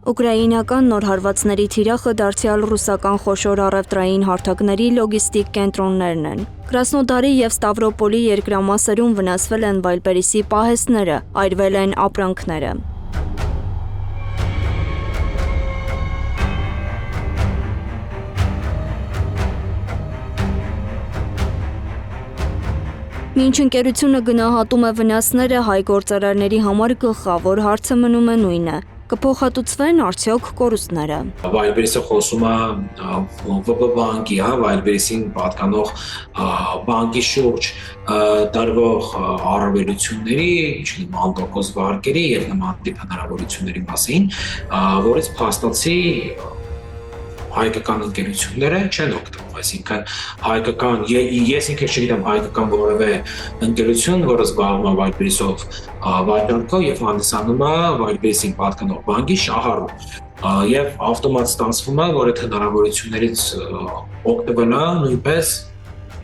Ուկրաինական նոր հարվածների թիրախը դարձյալ ռուսական խոշոր առևտրային հարթակների լոգիստիկ կենտրոններն են։ Կրասնոդարի և Ստավրոպոլի երկրամասերում վնասվել են Վայլբերիսի պահեստները, այրվել են ապրանքները։ Մինչ ընկերությունը գնահատում է վնասները, հայ գործարարների համար գլխավոր հարցը մնում է նույնը։ Կփոխհատուցվեն արդյոք կորուստները։ Վայլբերիսը խոսում է ՎՊ բանկի, Վայլբերիսին պատկանող բանկի շուրջ տարվող առավելությունների, մանտոկոս վարկերի եւ նման տիպ հնարավորությունների մասին, որից փաստացի հայկական ընկերությունները չեն օգտվում, այսինքն հայկական, ես ինքս չգիտեմ հայկական որևէ ընկերություն, որը զբաղվում է Վայլբերիսով վաճառքով եւ հանդիսանում է Վայլբերիսին պատկանող բանկի շահառու եւ ավտոմատ ստացվում է, որ այդ հնարավորություններից օգտվելը նույնպես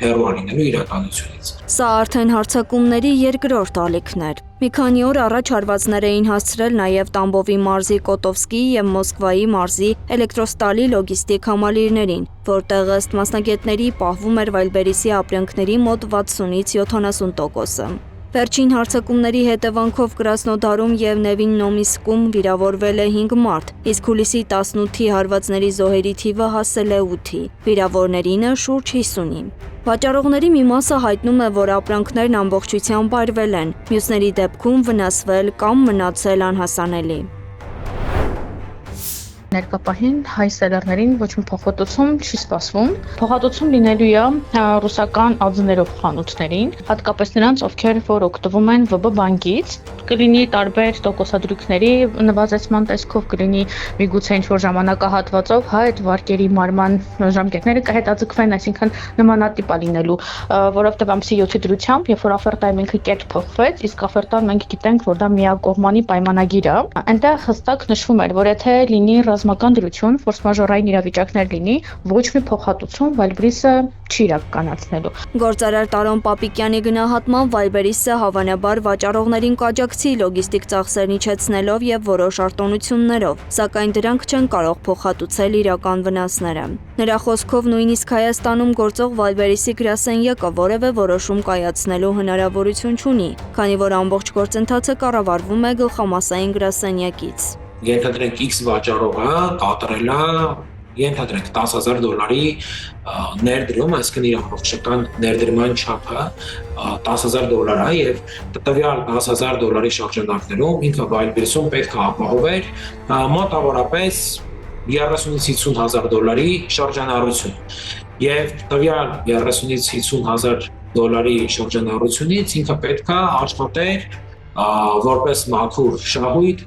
հեռու լինելու իրականությունից։ Սա արդեն հարձակումների երկրորդ ալիքն էր։ Մի քանի օր առաջ հարվածներ էին հասցրել նաև Տամբովի մարզի Կոտովսկիի եւ Մոսկվայի մարզի Էլեկտրոստալի լոգիստիկ համալիրներին, որտեղ ըստ մասնագետների պահվում էր Վայլբերիսի ապրանքների մոտ 60-ից 70%-ը։ Վերջին հարձակումների հետևանքով Կրասնոդարում եւ Նևիննոմիսկում վիրավորվել է 5 մարդ, իսկ հուլիսի 18-ի հարվածների զոհերի թիվը հասել է 8-ի, վիրավորներինը շուրջ 50-ի։ Վաճառողների մի մասը հայտնում է, որ ապրանքներն ամբողջությամբ այրվել են, մյուսների դեպքում վնասվել կամ մնացել անհասանելի։ Ներկապահին հայ սելերներին ոչ մի փոխհատուցում չի սպասվում։ Փոխհատուցում լինելու է ռուսական ածներով խանութներին, հատկապես նրանց, ովքեր որ օգտվում են ՎԲ բանկից, կլինի տարբեր տոկոսադրույքների նվազեցման տեսքով, կլինի միգուցե ինչ-որ ժամանակահատվածով, այդ վարկերի մարման ժամկետները կհետաձգվեն, այսինքն նմանատիպ է լինելու, որովհետև ամսի 7-ի դրությամբ, երբ որ աֆերտայում ինքը կետ փոխվեց, իսկ աֆերտան մենք գիտենք, որ դա միակողմանի պայմանագիր է, այնտեղ հստակ նշվում էր, որ եթե լինի ռազմական դրություն, ֆորսմաժորային իրավիճակներ լինի, ոչ մի փոխհատուցում Վայլբերիսը չի իրականացնելու։ Գործարար Տարոն Պապիկյանի գնահատմամբ Վայլբերիսը հավանաբար վաճառողներին կաջակցի լոգիստիկ ծախսերն իջեցնելով եւ որոշ արտոնություններով, սակայն դրանք չեն կարող փոխհատուցել իրական վնասները։ Նրա խոսքով նույնիսկ Հայաստանում գործող Վայլբերիսի գրասենյակը որևէ որոշում կայացնելու հնարավորություն չունի, քանի որ ամբողջ գործընթացը կառավարվում է գլխամասային գրասենյակից։ Ենթադրենք X վաճառողը կատարել է, ենթադրենք $10,000 ներդրում, այսինքն իր ամբողջական ներդրման չափը $10,000 է եւ տվյալ $10,000 շրջանակներում ինքը Վայլբերիսում պետք է ապահովեր մոտավորապես $30,000-50,000 շրջանառություն։ Եվ տվյալ $30,000-50,000 շրջանառությունից ինքը պետք է աշխատեր որպես մաքուր շահույթ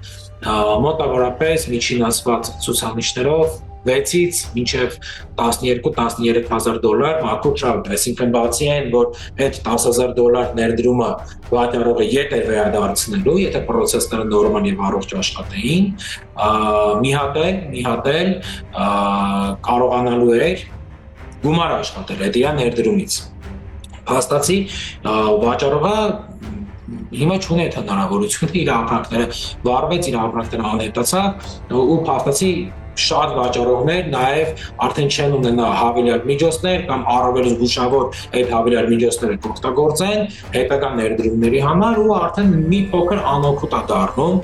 մոտավորապես միջինացված ցուցանիշներով 6-ից մինչև $12,000-13,000 մաքուր շահույթ, այսինքն բացի այն, որ այդ $10,000 ներդրումը վաճառողը ետ է վերադարձնելու, եթե պրոցեսները նորմալ եւ առողջ աշխատեին, մի հատ էլ կարողանալու էր գումար աշխատել այդ իր ներդրումից։ Փաստացի վաճառողը հիմա չունի այդ հնարավորությունը, իր ապրանքները վառվեց, իր ապրանքները անհետացավ ու փաստացի շատ վաճառողներ նաև արդեն չեն ունենա հավելյալ միջոցներ կամ առավել զգուշավոր այդ հավելյալ միջոցները կօգտագործեն հետագա ներդրումների համար ու արդեն մի փոքր անօգուտ է դառնում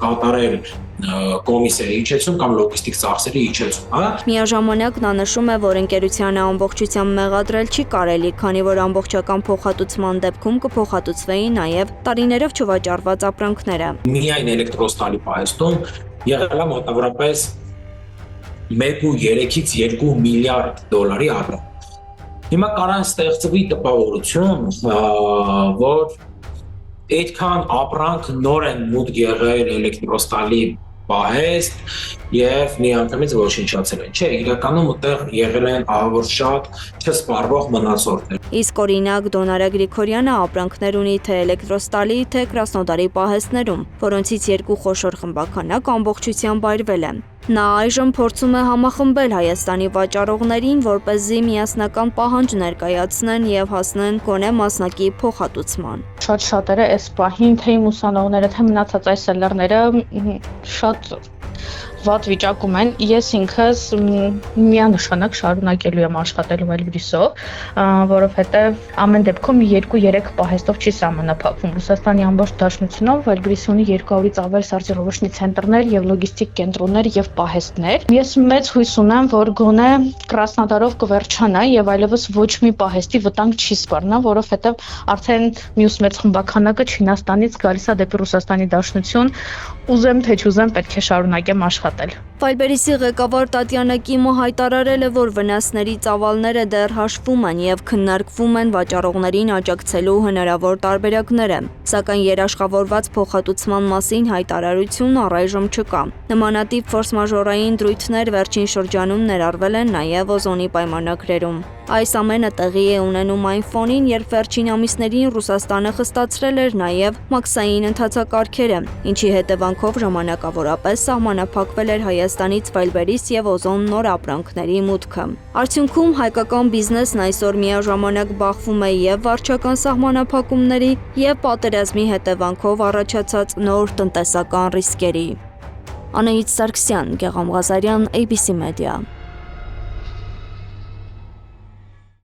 կատարել կոմիսիայի իջեցում կամ լոգիստիկ ծախսերի իջեցում, Միաժամանակ նա նշում է, որ ընկերությանը ամբողջությամբ մեղադրել չի կարելի, քանի որ ամբողջական փոխհատուցման դեպքում կփոխհատուցվեին նաև տարիներով չվաճառված ապրանքները։ Միայն էլեկտրոստալի պահեստում եղել է մոտավորապես 1.3-ից 2 միլիարդ $, ապրանք։ Հիմա կարան ստեղծվի տպավորություն, որ այդքան ապրանք նոր են մուտք եղել էլեկտրոստալի պահեստ եւ միանգամից ոչնչացել են։ Չէ, իրականում այդտեղ եղել են ահավոր շատ չսպառվող մնացորդներ։ Իսկ օրինակ Դոնարա Գրիգորյանը ապրանքներ ունի թե էլեկտրոստալի, թե Կրասնոդարի պահեստներում, որոնցից 2 խոշոր խմբականակ ամբողջությամբ այրվել է։ Նա այժմ փորձում է համախմբել Հայաստանի վաճառողներին, որպեսզի միասնական պահանջ ներկայացնեն եւ հասնեն գոնե մասնակի փոխհատուցման։ Շատ-շատերը այս պահին թե իմ ուսանողները, թե մնացած այս սելլերները շատ վատ վիճակում են։ Ես ինքս միանշանակ շարունակելու եմ աշխատել Wildberries-ով, որովհետև ամեն դեպքում 2-3 պահեստով չի սահմանափակվում։ Ռուսաստանի ամբողջ դաշնությունով Wildberries-ը ունի 200-ից ավել սարսիռովոչնի ցենտրներ եւ լոգիստիկ կենտրոններ եւ պահեստներ։ Ես մեծ հույս ունեմ, որ գոնե Կրասնոդարով կվերջանա եւ այլևս ոչ մի պահեստի վտանգ չի սպառնա, որովհետև արդեն մյուս մեծ խմբականակը Չինաստանից գալիս է դեպի Ռուսաստանի դաշնություն։ Ուզեմ թե չուզեմ պետք է շարունակեմ աշխատել։ Wildberries-ի ղեկավար Տատյանա Կիմը հայտարարել է, որ վնասների ծավալները դեռ հաշվում են եւ քննարկվում են վաճառողներին աջակցելու հնարավոր տարբերակները, սակայն երաշխավորված փոխհատուցման մասին հայտարարություն առայժմ չկա։ Նմանատիպ ֆորս-մաժորային դրույթներ վերջին շրջանում ներառվել են նաեւ օզոնի պայմանագրերում։ Այս ամենը տեղի է ունենում այն ֆոնին, երբ վերջին ամիսներին Ռուսաստանը խստացրել էր նաև մաքսային ընթացակարգերը, ինչի հետևանքով ժամանակավորապես սահմանափակվել էր Հայաստանից Wildberries եւ օզոն նոր ապրանքների մուտքը։ Արդյունքում հայկական բիզնեսն այսօր միաժամանակ բախվում է եւ վարչական սահմանափակումների եւ պատերազմի հետևանքով առաջացած նոր տնտեսական ռիսկերի։ Անահիտ Սարգսյան, Գեղամ Ղազարյան, ABC Media։